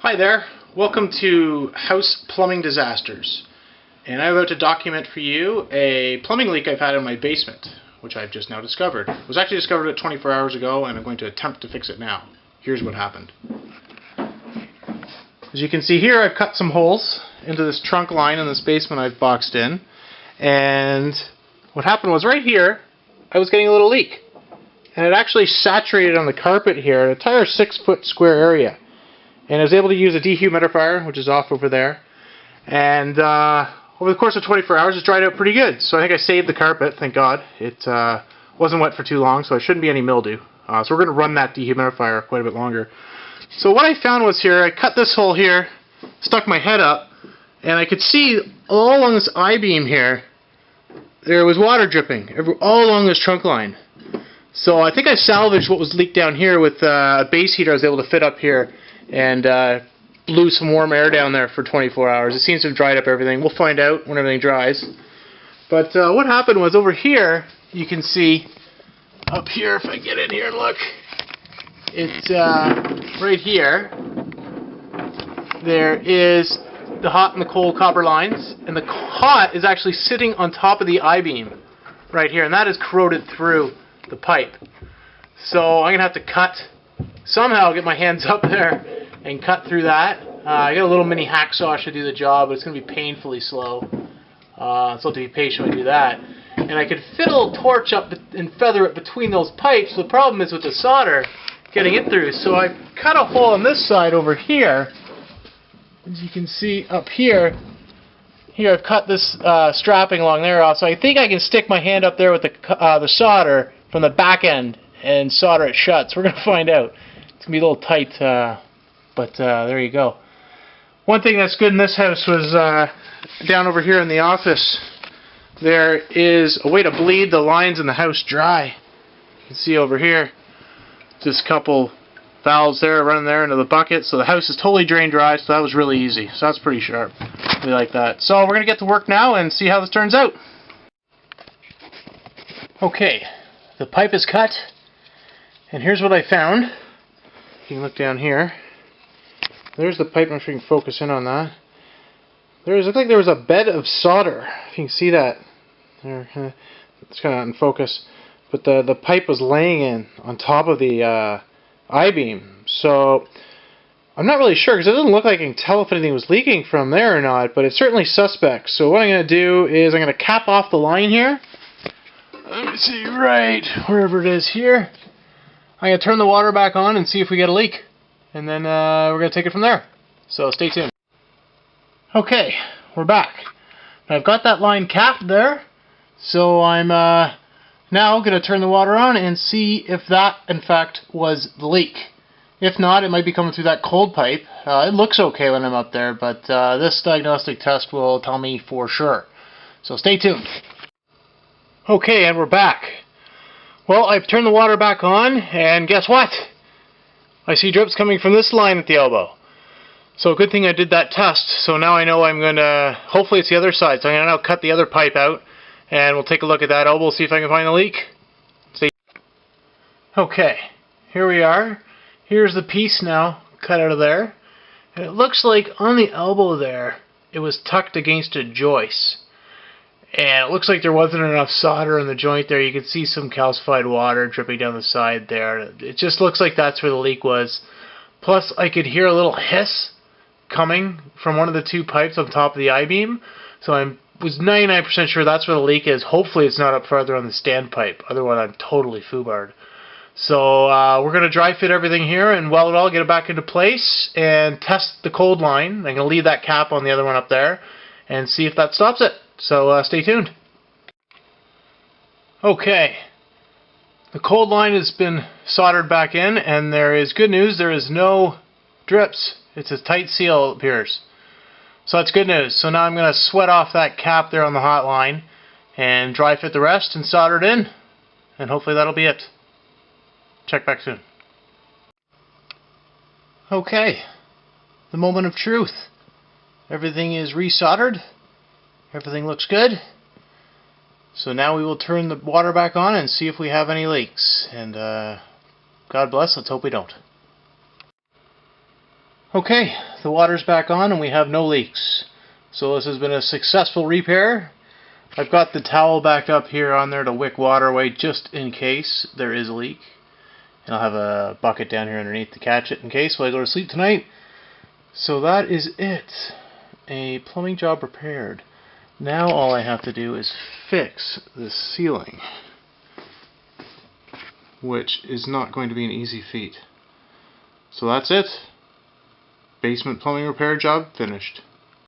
Hi there, welcome to House Plumbing Disasters, and I'm about to document for you a plumbing leak I've had in my basement, which I've just now discovered. It was actually discovered 24 hours ago, and I'm going to attempt to fix it now. Here's what happened. As you can see here, I've cut some holes into this trunk line in this basement I've boxed in, and what happened was right here, I was getting a little leak, and it actually saturated on the carpet here, an entire 6-foot square area. And I was able to use a dehumidifier, which is off over there. And over the course of 24 hours, it dried out pretty good. So I think I saved the carpet, thank God. It wasn't wet for too long, so there shouldn't be any mildew. So we're going to run that dehumidifier quite a bit longer. So what I found was here, I cut this hole here, stuck my head up, and I could see all along this I-beam here, there was water dripping all along this trunk line. So I think I salvaged what was leaked down here with a base heater I was able to fit up here. And blew some warm air down there for 24 hours. It seems to have dried up everything. We'll find out when everything dries. But what happened was over here, you can see, up here, if I get in here and look, it's right here, there is the hot and the cold copper lines, and the hot is actually sitting on top of the I-beam right here, and that is corroded through the pipe. So I'm going to have to somehow get my hands up there and cut through that. I got a little mini hacksaw to do the job, but it's going to be painfully slow. So I'll have to be patient when I do that. And I could fit a little torch up and feather it between those pipes. The problem is with the solder, getting it through. So I cut a hole on this side over here. As you can see up here, I've cut this strapping along there off. So I think I can stick my hand up there with the solder from the back end and solder it shut. So we're going to find out. It's going to be a little tight, but there you go. One thing that's good in this house was down over here in the office, there is a way to bleed the lines in the house dry. You can see over here, just a couple valves there running there into the bucket, so the house is totally drained dry, so that was really easy. So that's pretty sharp. We like that. So we're going to get to work now and see how this turns out. Okay, the pipe is cut. And here's what I found. You can look down here. There's the pipe. I'm not sure you can focus in on that. It looked like there was a bed of solder. If you can see that. There, it's kind of out in focus. But the pipe was laying on top of the I-beam. So I'm not really sure, because it doesn't look like I can tell if anything was leaking from there or not. But it's certainly suspect. So what I'm going to do is I'm going to cap off the line here. Let me see, right wherever it is here. I'm going to turn the water back on and see if we get a leak. And then we're going to take it from there. So stay tuned. Okay, we're back. I've got that line capped there. So I'm now going to turn the water on and see if that, in fact, was the leak. If not, it might be coming through that cold pipe. It looks okay when I'm up there, but this diagnostic test will tell me for sure. So stay tuned. Okay, and we're back. Well, I've turned the water back on, and guess what? I see drips coming from this line at the elbow. So good thing I did that test. So now I know I'm going to, hopefully it's the other side. So I'm going to now cut the other pipe out, and we'll take a look at that elbow, see if I can find the leak. See. Okay, here we are. Here's the piece now cut out of there. And it looks like on the elbow there, it was tucked against a joist. And it looks like there wasn't enough solder in the joint there. You can see some calcified water dripping down the side there. It just looks like that's where the leak was. Plus, I could hear a little hiss coming from one of the two pipes on top of the I-beam. So I was 99% sure that's where the leak is. Hopefully it's not up farther on the standpipe. Otherwise, I'm totally foobarred. So we're going to dry fit everything here and weld it all, get it back into place, and test the cold line. I'm going to leave that cap on the other one up there and see if that stops it. So stay tuned. Okay, the cold line has been soldered back in, and there is good news. There is no drips. It's a tight seal, it appears. So that's good news. So now I'm going to sweat off that cap there on the hot line and dry fit the rest and solder it in. And hopefully that'll be it. Check back soon. Okay, the moment of truth. Everything is resoldered. Everything looks good. So now we will turn the water back on and see if we have any leaks. And God bless, let's hope we don't. Okay, the water's back on and we have no leaks. So this has been a successful repair. I've got the towel back up here on there to wick water away just in case there is a leak. And I'll have a bucket down here underneath to catch it in case while I go to sleep tonight. So that is it. A plumbing job repaired. Now all I have to do is fix the ceiling, which is not going to be an easy feat. So that's it. Basement plumbing repair job finished.